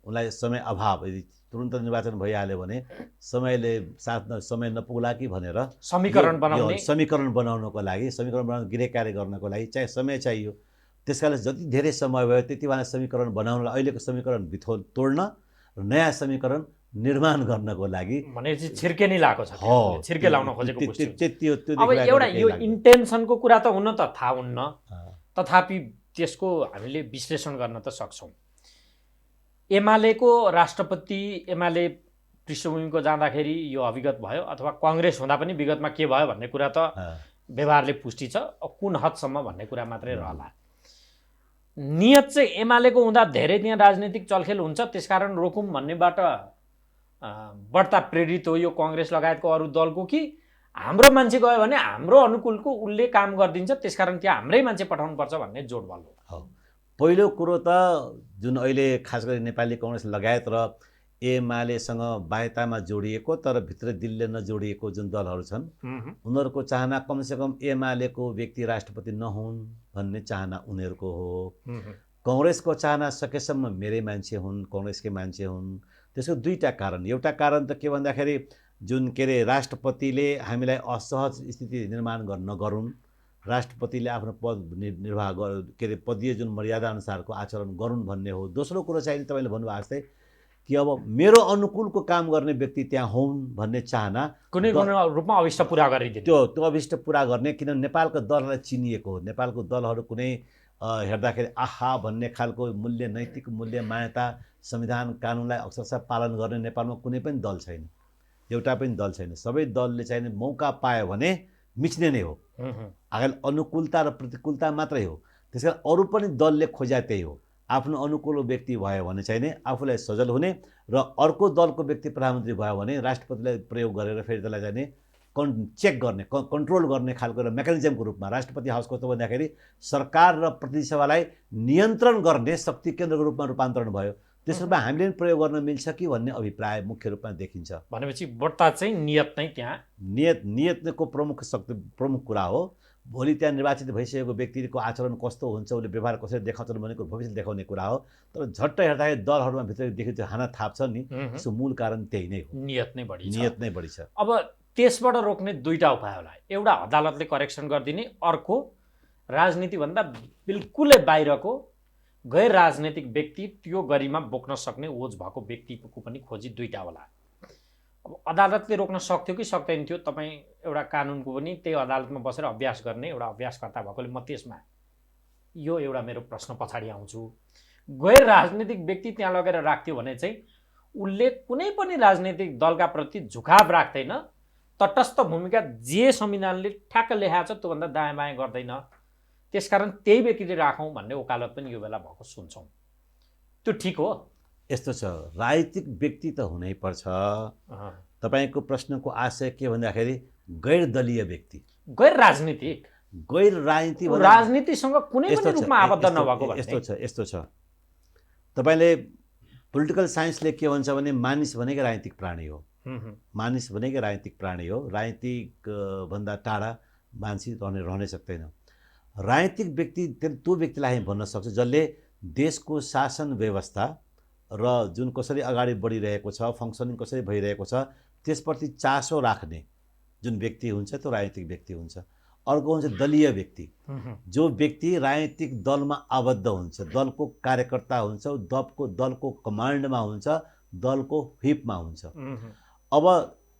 उनलाई समय अभाव, यदि तुरुन्त निर्वाचन भइहाल्यो भने समय नपुग्ला कि भनेर समीकरण बनाउनको लागि, समीकरण बनाउन गृह कार्य गर्नको लागि चाहिँ समय चाहियो। त्यसकारण जति धेरै समय भयो त्यति बेला समीकरण बनाउनलाई अहिलेको समीकरण तोड्न र नयाँ समीकरण निर्माण गर्नको लागि भनेपछि छिर्के नै लागेको छ, छिर्के लाउन खोजेको त्यो अब एउटा यो इन्टेन्सनको कुरा त हुन त थाहा हुन्न, तथापि त्यसको हामीले विश्लेषण गर्न त सक्छौँ। एमालेको राष्ट्रपति एमाले पृष्ठभूमिको जाँदाखेरि यो अभिगत भयो अथवा काङ्ग्रेस हुँदा पनि विगतमा के भयो भन्ने कुरा त व्यवहारले पुष्टि छ, कुन हदसम्म भन्ने कुरा मात्रै रहला। नियत चाहिँ एमालेको हुँदा धेरै त्यहाँ राजनीतिक चलखेल हुन्छ, त्यसकारण रोकौँ भन्नेबाट बढ्ता प्रेरित हो यो काङ्ग्रेस लगायतको अरू दलको, कि हाम्रो मान्छे गयो भने हाम्रो अनुकूलको उसले काम गरिदिन्छ त्यसकारण त्यहाँ हाम्रै मान्छे पठाउनुपर्छ भन्ने जोड बल हो। पहिलो कुरो त जुन अहिले खास गरी नेपाली काङ्ग्रेस लगायत र एमालेसँग बाध्यतामा जोडिएको तर भित्र दिलले नजोडिएको जुन दलहरू छन् उनीहरूको चाहना कमसेकम एमालेको व्यक्ति राष्ट्रपति नहुन् भन्ने चाहना उनीहरूको हो। काङ्ग्रेसको चाहना सकेसम्म मेरै मान्छे हुन्, काङ्ग्रेसकै मान्छे हुन्। त्यसको दुईटा कारण, एउटा कारण त के भन्दाखेरि जुन राष्ट्रपतिले हामीलाई असहज स्थिति निर्माण नगरून्, राष्ट्रपतिले आफ्नो पद निर्वाह पदीय जुन मर्यादा अनुसारको आचरण गरून् भन्ने हो। दोस्रो कुरो चाहिँ तपाईँले भन्नुभएको जस्तै कि अब मेरो अनुकूलको काम गर्ने व्यक्ति त्यहाँ हुन् भन्ने चाहना कुनै रूपमा अभिष्ट पुरा गरिदिने, त्यो अभिष्ट पुरा गर्ने। किन नेपालको दललाई चिनिएको हो, नेपालको दलहरू कुनै हेर्दाखेरि आहा भन्ने खालको मूल्य, नैतिक मूल्य, मान्यता, संविधान कानुनलाई अक्षरशः पालन गर्ने नेपालमा कुनै पनि दल छैन, एउटा पनि दल छैन। सबै दलले चाहिँ मौका पायो भने मिच्ने नै हो। आखिर अनुकूलता र प्रतिकूलता मात्रै हो। त्यसकारण अरू पनि दलले खोज्या त्यही हो, आफ्नो अनुकूल व्यक्ति भयो भने चाहिँ आफूलाई सजल हुने र अर्को दलको व्यक्ति प्रधानमन्त्री भयो भने राष्ट्रपतिलाई प्रयोग गरेर फेरि त्यसलाई चाहिँ चेक गर्ने, कन्ट्रोल गर्ने खालको एउटा मेकानिजमको रूपमा राष्ट्रपति हाउस कस्तो भन्दाखेरि सरकार र प्रतिनिधि सभालाई नियन्त्रण गर्ने शक्ति केन्द्रको रूपमा रूपान्तरण भयो। त्यसो भए हामीले पनि प्रयोग गर्न मिल्छ कि भन्ने अभिप्राय मुख्य रूपमा देखिन्छ। भनेपछि बढ्ता चाहिँ नियत नै त्यहाँ नियतको प्रमुख कुरा हो। भोलि त्यहाँ निर्वाचित भइसकेको व्यक्तिको आचरण कस्तो हुन्छ, उसले व्यवहार कसरी देखाउँछन् भनेको भविष्य देखाउने कुरा हो। तर झट्ट हेर्दाखेरि दलहरूमा भित्रदेखि त्यो हाना थाप छ नि, त्यसको मूल कारण त्यही नै हो, नियत नै बढी छ। अब त्यसबाट रोक्ने दुईटा उपाय होला, एउटा अदालतले करेक्सन गरिदिने, अर्को राजनीतिभन्दा बिल्कुलै बाहिरको गैर राजनैतिक व्यक्ति त्यो गरिमा बोक्न सक्ने ओज भएको व्यक्तिको पनि खोजी दुईटा होला। अब अदालतले रोक्न सक्थ्यो कि सक्दैन थियो, तपाईँ एउटा कानुनको पनि त्यही अदालतमा बसेर अभ्यास गर्ने एउटा अभ्यासकर्ता भएकोले म त्यसमा यो एउटा मेरो प्रश्न पछाडि आउँछु। गैर राजनीतिक व्यक्ति त्यहाँ लगेर राख्थ्यो भने चाहिँ उसले कुनै पनि राजनैतिक दलका प्रति झुकाव राख्दैन, तटस्थ भूमिका जे संविधानले ठ्याक्क लेखाएको छ त्योभन्दा दायाँ बायाँ गर्दैन, त्यसकारण त्यही व्यक्तिले राखौँ भन्ने वकालत पनि यो बेला भएको सुन्छौँ। त्यो ठिक हो? यस्तो छ, राजनीतिक व्यक्ति त हुनैपर्छ। तपाईँको प्रश्नको आशय के भन्दाखेरि गैर दलीय व्यक्ति, गैर राजनीतिक, गैर राजनीति राजनीतिसँग कुनै पनि रूपमा आबद्ध नभएको। यस्तो छ, तपाईँले पोलिटिकल साइन्सले के भन्छ भने मानिस भनेकै राजनीतिक प्राणी हो, मानिस भनेकै राजनीतिक प्राणी हो। राजनीतिक भन्दा टाढा मान्छे रहनै सक्दैन। राजनीतिक व्यक्ति त्यो व्यक्तिलाई हामी भन्न सक्छौँ जसले देशको शासन व्यवस्था र जुन कसरी अगाडि बढिरहेको छ, फङ्सनिङ कसरी भइरहेको छ त्यसप्रति चासो राख्ने जुन व्यक्ति हुन्छ त्यो राजनीतिक व्यक्ति हुन्छ। अर्को हुन्छ दलीय व्यक्ति, जो व्यक्ति राजनीतिक दलमा आबद्ध हुन्छ, दलको कार्यकर्ता हुन्छ, दलको कमान्डमा हुन्छ, दलको व्हिपमा हुन्छ। अब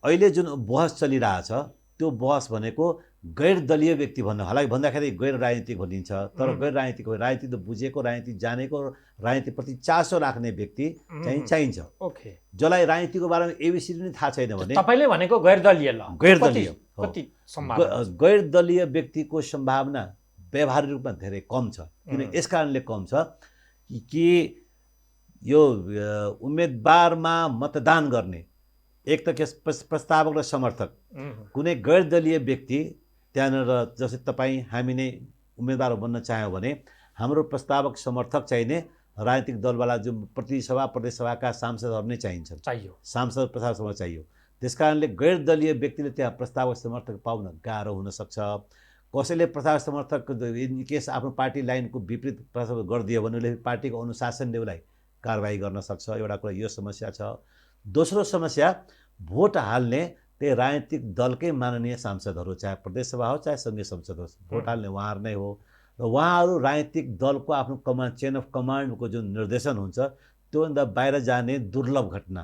अहिले जुन बहस चलिरहेछ त्यो बहस भनेको गैर दलीय व्यक्ति भन्दाखेरि गैर राजनीतिक भनिन्छ, तर गैर राजनीतिक हो, राजनीति त बुझेको, राजनीति जानेको, राजनीतिप्रति चासो राख्ने व्यक्ति चाहिँ चाहिन्छ। ओके, जसलाई राजनीतिको बारेमा एबिसिडी नै थाहा छैन भने तपाईले भनेको गैर दलीय ल, गैर दलीय व्यक्तिको सम्भावना व्यवहारिक रूपमा धेरै कम छ। किन यस कारणले कम छ कि यो उम्मेदवारमा मतदान गर्ने एक त प्रस्तावक र समर्थक, कुनै गैर दलीय व्यक्ति त्यहाँनिर जस्तै तपाईँ हामी नै उम्मेदवार बन्न चाह्यौँ भने हाम्रो प्रस्तावक समर्थक चाहिने राजनीतिक दलवाला जो प्रतिसभा प्रदेशसभाका सांसदहरू नै चाहिन्छ, सांसद प्रस्तावक समर्थक चाहियो। त्यस कारणले गैर दलीय व्यक्तिले त्यहाँ प्रस्तावक समर्थक पाउन गाह्रो हुनसक्छ। कसैले प्रस्तावक समर्थक इन केस आफ्नो पार्टी लाइनको विपरीत प्रस्ताव गरिदियो भने उसले पार्टीको अनुशासनले उसलाई कारबाही गर्न सक्छ। एउटा कुरा यो समस्या छ। दोस्रो समस्या भोट हाल्ने त्यही राजनीतिक दलकै माननीय सांसदहरू, चाहे प्रदेशसभा हो चाहे सङ्घीय संसद हो, भोट हाल्ने उहाँहरू नै हो र उहाँहरू राजनीतिक दलको आफ्नो कमान्ड, चेन अफ कमान्डको जुन निर्देशन हुन्छ त्योभन्दा बाहिर जाने दुर्लभ घटना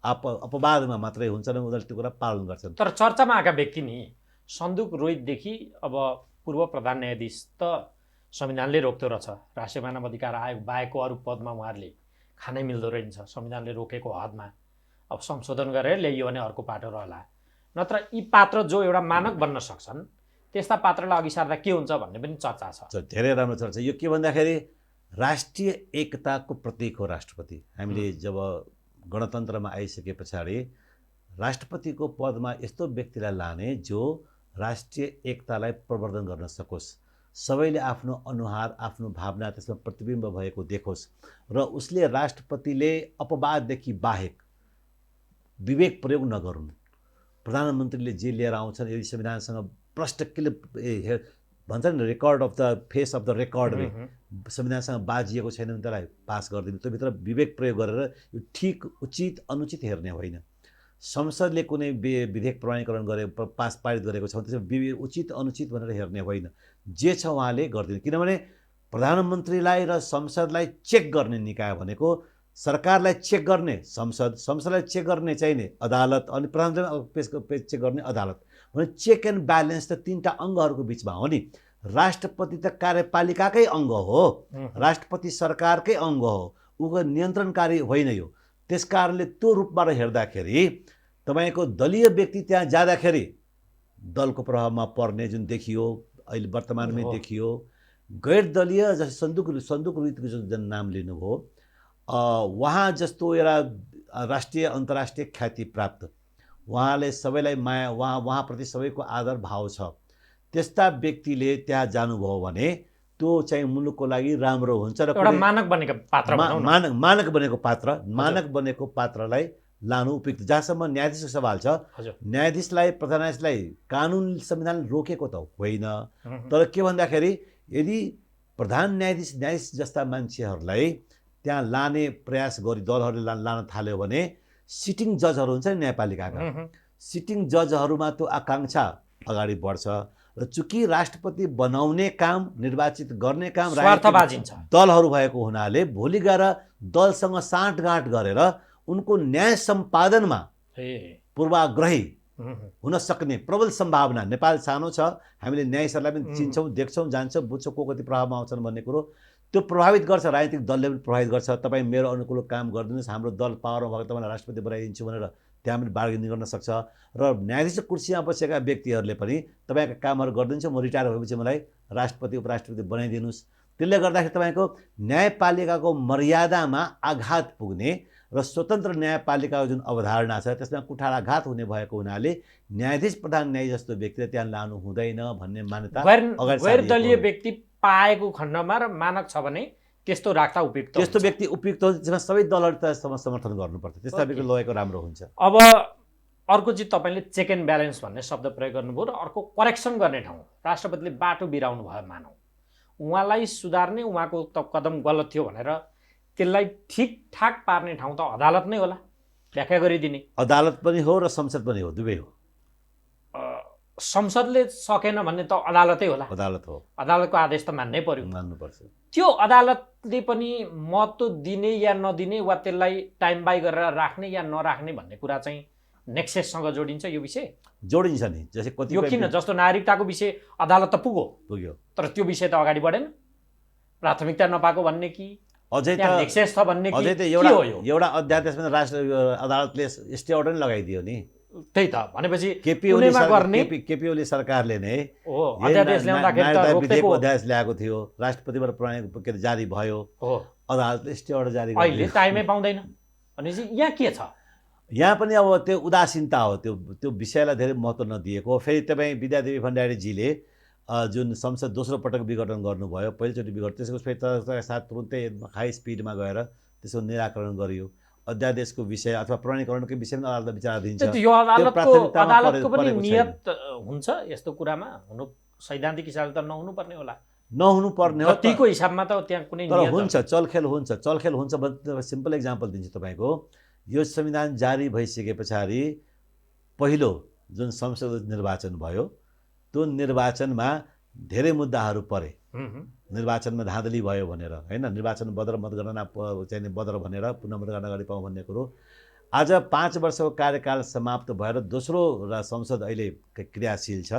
अपवादमा मात्रै हुन्छ र उनीहरूले त्यो कुरा पालन गर्छन्। तर चर्चामा आएका व्यक्ति नि सन्दुक रोहितदेखि अब पूर्व प्रधान न्यायाधीश त संविधानले रोक्दो रहेछ, राष्ट्रिय मानव अधिकार आयोग बाहेकको अरू पदमा उहाँहरूले खानै मिल्दो रहेछ, संविधानले रोकेको हदमा अब संशोधन गरेर ल्याइयो भने अर्को पाटो रहला। नत्र यी पात्र जो एउटा मानक बन्न सक्छन् त्यस्ता पात्रलाई अघि सार्दा के हुन्छ भन्ने पनि चर्चा छ। धेरै राम्रो चर्चा। यो के भन्दाखेरि राष्ट्रिय एकताको प्रतीक हो राष्ट्रपति। हामीले जब गणतन्त्रमा आइसके पछाडि राष्ट्रपतिको पदमा यस्तो व्यक्तिलाई लाने जो राष्ट्रिय एकतालाई प्रवर्धन गर्न सकोस्, सबैले आफ्नो अनुहार, आफ्नो भावना त्यसमा प्रतिबिम्ब भएको देखोस् र उसले राष्ट्रपतिले अपवाददेखि बाहेक विवेक प्रयोग नगरून्। प्रधानमन्त्रीले जे लिएर आउँछन् यदि संविधानसँग प्रष्ट भन्छ नि record of the face of the record वे, संविधानसँग बाजिएको छैन भने त्यसलाई पास गरिदिनु। त्योभित्र विवेक प्रयोग गरेर यो ठिक उचित अनुचित हेर्ने होइन। संसदले कुनै विधेयक प्रमाणीकरण गरे पारित गरेको छ त्यसमा उचित अनुचित भनेर हेर्ने होइन, जे छ उहाँले गरिदिनु। किनभने प्रधानमन्त्रीलाई र संसदलाई चेक गर्ने निकाय भनेको सरकारलाई चेक गर्ने संसद, संसदलाई चेक गर्ने चाहिने अदालत, अनि प्रधानमन्त्रीलाई चेक गर्ने अदालत। भने चेक एन्ड ब्यालेन्स त तीनटा अङ्गहरूको बिचमा हो नि। राष्ट्रपति त कार्यपालिकाकै अङ्ग हो, राष्ट्रपति सरकारकै अङ्ग हो, उको नियन्त्रणकारी होइन यो। त्यस कारणले त्यो रूपबाट हेर्दाखेरि तपाईँको दलीय व्यक्ति त्यहाँ जाँदाखेरि दलको प्रभावमा पर्ने जुन देखियो, अहिले वर्तमानमै देखियो। गैर दलीय जस्तै सन्दुक रोहितको जुन नाम लिनुभयो, उहाँ जस्तो एउटा राष्ट्रिय अन्तर्राष्ट्रिय ख्याति प्राप्त, उहाँले सबैलाई माया, उहाँप्रति सबैको आदर भाव छ, त्यस्ता व्यक्तिले त्यहाँ जानुभयो भने त्यो चाहिँ मुलुकको लागि राम्रो हुन्छ। र एउटा मानक बनेको पात्र, मानक बनेको पात्रलाई लानु उपयुक्त। जहाँसम्म न्यायाधीशको सवाल छ, न्यायाधीशलाई, प्रधान न्यायाधीशलाई कानुन संविधानले रोकेको त होइन, तर के भन्दाखेरि यदि प्रधान न्यायाधीश जस्ता मान्छेहरूलाई त्यहाँ लाने प्रयास गरी दलहरूले लान थाल्यो भने सिटिङ जजहरू हुन्छ नि न्यायपालिकाका, सिटिङ जजहरूमा त्यो आकाङ्क्षा अगाडि बढ्छ। र चूँकि राष्ट्रपति बनाउने काम, निर्वाचित गर्ने काम दलहरू भएको हुनाले भोलि गएर दलसँग साँठगाँठ गरेर उनको न्याय सम्पादनमा पूर्वाग्रही हुन सक्ने प्रबल सम्भावना। नेपाल सानो छ, हामीले न्यायाधीशहरूलाई पनि चिन्छौँ, देख्छौँ, जान्छौँ, बुझ्छौँ को कति प्रभावमा आउँछन् भन्ने कुरो त्यो प्रभावित गर्छ। राजनीतिक दलले पनि प्रभावित गर्छ। तपाईँ मेरो अनुकूल काम गरिदिनुहोस्, हाम्रो दल पावरमा भएको तपाईँलाई राष्ट्रपति बनाइदिन्छु भनेर त्यहाँ पनि बार्गेनिङ गर्न सक्छ। र न्यायाधीश कुर्सीमा बसेका व्यक्तिहरूले पनि तपाईँका कामहरू गरिदिन्छ, म रिटायर भएपछि मलाई राष्ट्रपति उपराष्ट्रपति बनाइदिनुहोस्। त्यसले गर्दाखेरि तपाईँको न्यायपालिकाको मर्यादामा आघात पुग्ने र स्वतन्त्र न्यायपालिकाको जुन अवधारणा छ त्यसमा कुठाराघात हुने भएको हुनाले न्यायाधीश, प्रधान न्यायाधीश जस्तो व्यक्तिले त्यहाँ लानु हुँदैन भन्ने मान्यता गैर दलीय व्यक्ति पाएको खण्डमा र मानक छ भने त्यस्तो राख्दा उपयुक्त, त्यस्तो व्यक्ति उपयुक्त हो। त्यसमा सबै दलहरू त समर्थन गर्नुपर्छ, त्यस्ता व्यक्ति लगेको राम्रो हुन्छ। अब अर्को चाहिँ तपाईँले चेक एन्ड ब्यालेन्स भन्ने शब्द प्रयोग गर्नुभयो र अर्को करेक्सन गर्ने ठाउँ राष्ट्रपतिले बाटो बिराउनु भयो मानौँ, उहाँलाई सुधार्ने, उहाँको त कदम गलत थियो भनेर त्यसलाई ठिकठाक पार्ने ठाउँ त अदालत नै होला, व्याख्या गरिदिने। अदालत पनि हो र संसद पनि हो, दुवै हो। संसदले सकेन भन्ने त अदालतै होला, अदालत हो, अदालतको आदेश त मान्नै पर्यो। मान्नुपर्छ। त्यो अदालतले पनि महत्त्व दिने या नदिने वा त्यसलाई टाइम बाई गरेर राख्ने या नराख्ने भन्ने कुरा चाहिँ नेक्सेससँग जोडिन्छ यो विषय? जोडिन्छ नि। जस्तै कति यो किन, जस्तो नागरिकताको विषय अदालत त पुग्यो, तर त्यो विषय त अगाडि बढेन, प्राथमिकता नपाएको भन्ने कि अझै त नेक्सेस छ भन्ने कि? अझै त एउटा अध्यादेशमा राष्ट्र अदालतले स्टे अर्डर नै लगाइदियो नि। त्यही त भनेपछि केपी ओली सरकारले नै अध्यादेश ल्याउँदाखेरि त रोक्दैको अध्यादेश ल्याएको थियो, राष्ट्रपतिबाट प्रणय जारी भयो, अदालतले स्टे अर्डर जारी गर्यो। अहिले टाइमै पाउँदैन भनेपछि यहाँ के छ? यहाँ पनि अब त्यो उदासीनता हो, त्यो विषयलाई धेरै महत्त्व नदिएको। फेरि तपाईँ विद्यादेवी भण्डारीजीले जुन संसद दोस्रो पटक विघटन गर्नुभयो, पहिलोचोटि विघटन, त्यसको फेरि साथ तुरुन्तै हाई स्पिडमा गएर त्यसको निराकरण गरियो। अध्यादेशको विषय अथवा प्रमाणीकरणको विषयमा अदालतले विचार दिन्छ। यो अदालतको पनि नियत हुन्छ यस्तो कुरामा, हुनु सैद्धान्तिक हिसाबले त नहुनु पर्ने होला, नहुनु पर्ने हो, जतिको हिसाबमा त त्यहाँ कुनै तर हुन्छ, चलखेल हुन्छ भने सिम्पल इक्जाम्पल दिन्छु तपाईँको। यो संविधान जारी भइसके पछाडि पहिलो जुन संसद निर्वाचन भयो, त्यो निर्वाचनमा धेरै मुद्दाहरू परे। निर्वाचनमा धाँधली भयो भनेर, होइन, निर्वाचन बदर मतगणना चाहिँ बदर भनेर पुनः मतगणना अगाडि पाउँ भन्ने कुरो। आज 5 वर्षको कार्यकाल समाप्त भएर दोस्रो संसद अहिले क्रियाशील छ,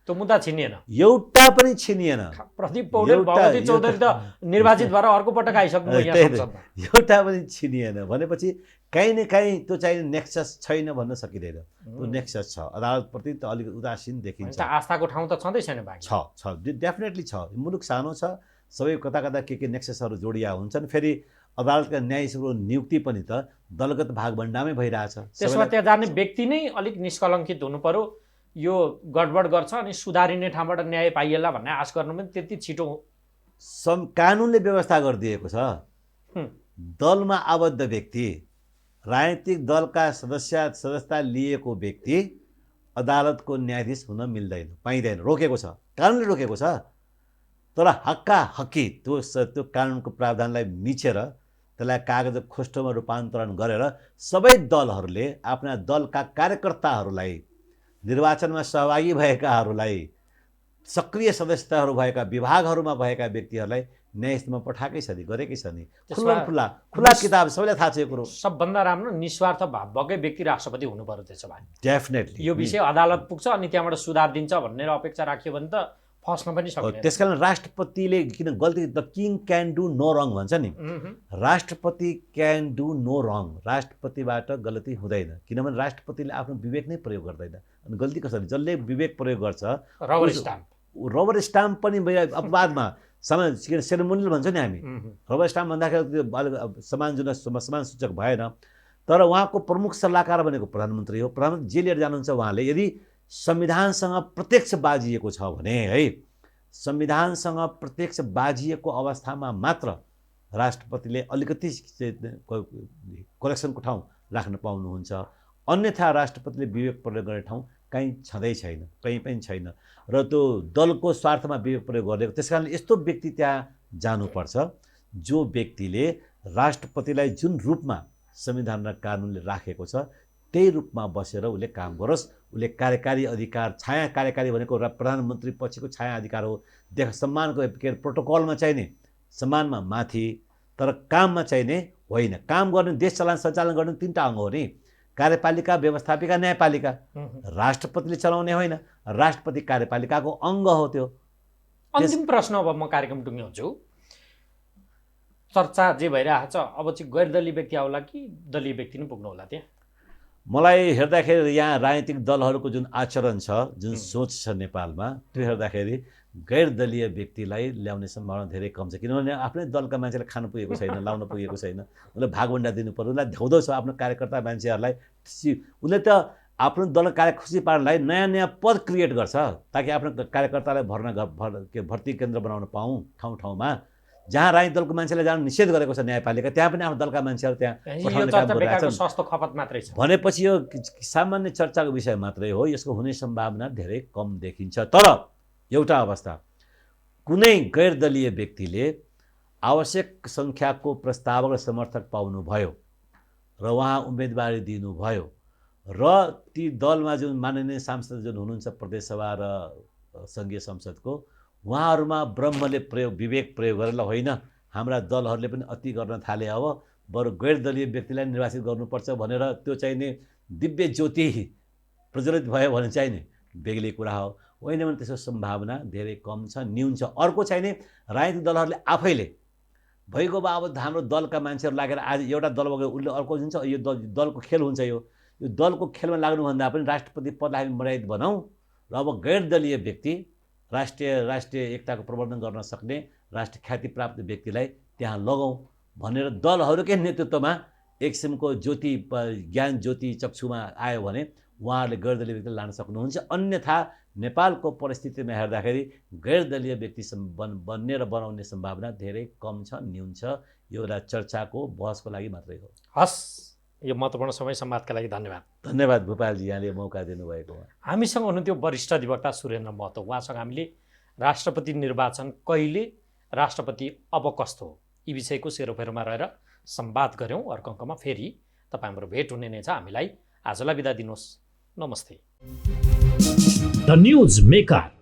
त्यो मुद्दा छिनिएन, एउटा पनि छिनिएन। प्रदीप पौडेल, भगवती चौधरी त निर्वाचित भएर अर्को पटक आइसक्नु एउटा पनि छिनिएन भनेपछि कहीँ न कहीँ त्यो चाहिँ नेक्सस छैन भन्न सकिँदैन। त्यो नेक्सस छ, अदालतप्रति त अलिक उदासीन देखिन्छ। आस्थाको ठाउँ त छँदै छैन, छ डेफिनेटली छ। मुलुक सानो छ, सबै कता कता के नेक्ससहरू जोडिया हुन्छन्। फेरि अदालतका न्यायाधीशको नियुक्ति पनि त दलगत भागभण्डामै भइरहेछ। त्यसमा त्यहाँ जाने व्यक्ति नै अलिक निष्कलङ्कित हुनु पर्यो, यो गडबड गर्छ अनि सुधारिने ठाउँबाट न्याय पाइएला भन्ने आश गर्नु पनि त्यति छिटो कानुनले व्यवस्था गरिदिएको छ। दलमा आबद्ध व्यक्ति, राजनीतिक दलका सदस्यता लिएको व्यक्ति अदालतको न्यायाधीश हुन मिल्दैन, पाइँदैन, रोकेको छ, कानुनले रोकेको छ। तर हक्की त्यो कानुनको प्रावधानलाई मिचेर त्यसलाई कागज खोस्टोमा रूपान्तरण गरेर सबै दलहरूले आफ्ना दलका कार्यकर्ताहरूलाई, निर्वाचनमा सहभागी भएकाहरूलाई, सक्रिय सदस्यताहरू भएका विभागहरूमा भएका व्यक्तिहरूलाई न्यायालयमा पठाएकै छ नि, गरेकै छ नि। खुला किताब, सबैलाई थाहा छ यो कुरो। सबभन्दा राम्रो निस्वार्थ भाव भएकै व्यक्ति राष्ट्रपति हुनु पर्यो। त्यसो भए डेफिनेटली यो विषय अदालत पुग्छ अनि त्यहाँबाट सुधार दिन्छ भनेर अपेक्षा राख्यो भने त फस्न पनि सक्दैन। त्यसकारण राष्ट्रपतिले किन गल्ती, the king can do no wrong भन्छ नि, राष्ट्रपति क्यान डु नो रङ, राष्ट्रपतिबाट गल्ती हुँदैन, किनभने राष्ट्रपतिले आफ्नो विवेक नै प्रयोग गर्दैन। अनि गल्ती कसरी, जसले विवेक प्रयोग गर्छ, रबर स्टाम्प पनि अपवादमा सेरेमोनियल भन्छ नि हामी, रबर स्टाम्प भन्दाखेरि समान जुन समान सूचक भएन। तर उहाँको प्रमुख सल्लाहकार भनेको प्रधानमन्त्री हो। प्रधानमन्त्री जे लिएर जानुहुन्छ उहाँले, यदि संविधानसँग प्रत्यक्ष बाजिएको छ भने, है, संविधानसँग प्रत्यक्ष बाजिएको अवस्थामा मात्र राष्ट्रपतिले अलिकति करेक्सनको ठाउँ राख्न पाउनुहुन्छ। अन्यथा राष्ट्रपतिले विवेक प्रयोग गर्ने ठाउँ कहीँ छँदै छैन, कहीँ पनि छैन। र त्यो दलको स्वार्थमा विवेक प्रयोग गरेको, त्यस कारणले यस्तो व्यक्ति त्यहाँ जानुपर्छ जो व्यक्तिले राष्ट्रपतिलाई जुन रूपमा संविधान र कानुनले राखेको छ त्यही रूपमा बसेर उसले काम गरोस्। उसले कार्यकारी अधिकार, छाया कार्यकारी भनेको प्रधानमन्त्री पछिको छाया अधिकार हो। सम्मानको प्रोटोकलमा चाहिने सम्मानमा माथि, तर काममा चाहिने होइन। काम गर्ने, देश सञ्चालन गर्ने 3टा अङ्ग हो नि, कार्यपालिका, व्यवस्थापिका, न्यायपालिका। राष्ट्रपतिले चलाउने होइन, राष्ट्रपति कार्यपालिकाको अङ्ग हो त्यो। अन्तिम प्रश्न अब म कार्यक्रम टुङ्ग्याउँछु। चर्चा जे भइरहेको छ, अब चाहिँ गैर दलीय व्यक्ति आउला कि दलीय व्यक्ति नै पुग्नु होला त्यहाँ? मलाई हेर्दाखेरि यहाँ राजनीतिक दलहरूको जुन आचरण छ, जुन सोच छ नेपालमा, त्यो हेर्दाखेरि गैर दलीय व्यक्तिलाई ल्याउने सम्भावना धेरै कम छ। किनभने आफ्नै दलका मान्छेले खानु पुगेको छैन, लाउन पुगेको छैन, उसलाई भागभण्डा दिनु पर्यो। उसलाई ध्याउँदो छ आफ्नो कार्यकर्ता मान्छेहरूलाई। उसले त आफ्नो दल कार्य खुसी पार्नलाई नयाँ नयाँ पद क्रिएट गर्छ ताकि आफ्नो कार्यकर्तालाई भर्ती केन्द्र बनाउन पाऊँ ठाउँ ठाउँमा। जहाँ राजनीतिक दलको मान्छेलाई जान निषेध गरेको छ न्यायपालिका, त्यहाँ पनि आफ्नो दलका मान्छेहरू त्यहाँ पठाउने काम गरिरहेका छन् सस्तो खपत मात्रै छ भनेपछि यो सामान्य चर्चाको विषय मात्रै हो। यसको हुने सम्भावना धेरै कम देखिन्छ। तर एउटा अवस्था, कुनै गैर दलीय व्यक्तिले आवश्यक सङ्ख्याको प्रस्तावक र समर्थक पाउनुभयो र उहाँ उम्मेदवारी दिनुभयो र ती दलमा जुन माननीय सांसद जुन हुनुहुन्छ प्रदेशसभा र सङ्घीय संसदको, उहाँहरूमा ब्रह्मले विवेक प्रयोग गरेर होइन हाम्रा दलहरूले पनि अति गर्न थाले, अब बरु गैर दलीय व्यक्तिलाई निर्वाचित गर्नुपर्छ भनेर त्यो चाहिने दिव्य ज्योति प्रज्वलित भयो भने चाहिने बेग्लै कुरा हो। होइन भने त्यसको सम्भावना धेरै कम छ, न्यून छ। अर्को चाहिने राजनीतिक दलहरूले आफैले भइगयो अब हाम्रो दलका मान्छेहरू लागेर आज एउटा दल बगेर उसले अर्को हुन्छ, यो दलको खेल हुन्छ। यो दलको खेलमा लाग्नुभन्दा पनि राष्ट्रपति पदलाई हामी मर्यादित बनाऊँ र अब गैर दलीय व्यक्ति राष्ट्रिय एकताको प्रवर्धन गर्न सक्ने राष्ट्रिय ख्याति प्राप्त व्यक्तिलाई त्यहाँ लगाउँ भनेर दलहरूकै नेतृत्वमा एक किसिमको ज्योति ज्ञान ज्योति चक्षुमा आयो भने उहाँहरूले गैर दलीय व्यक्ति लान सक्नुहुन्छ। अन्यथा नेपालको परिस्थितिमा हेर्दाखेरि गैर दलीय व्यक्ति बन्ने र बनाउने सम्भावना धेरै कम छ, न्यून छ। यो एउटा चर्चाको बहसको लागि मात्रै हो। हस्, यो महत्त्वपूर्ण समय संवादका लागि धन्यवाद। धन्यवाद भूपालजी, यहाँले मौका दिनुभएको। हामीसँग हुनुहुन्थ्यो वरिष्ठ अधिवक्ता सुरेन्द्र महतो। उहाँसँग हामीले राष्ट्रपति निर्वाचन कहिले, राष्ट्रपति अब कस्तो हो, यी विषयको सेरोफेरोमा रहेर संवाद गऱ्यौँ। अर्को अङ्कमा फेरि तपाईँ हाम्रो भेट हुने नै छ। हामीलाई आजलाई बिदा दिनुहोस्। नमस्ते। The news maker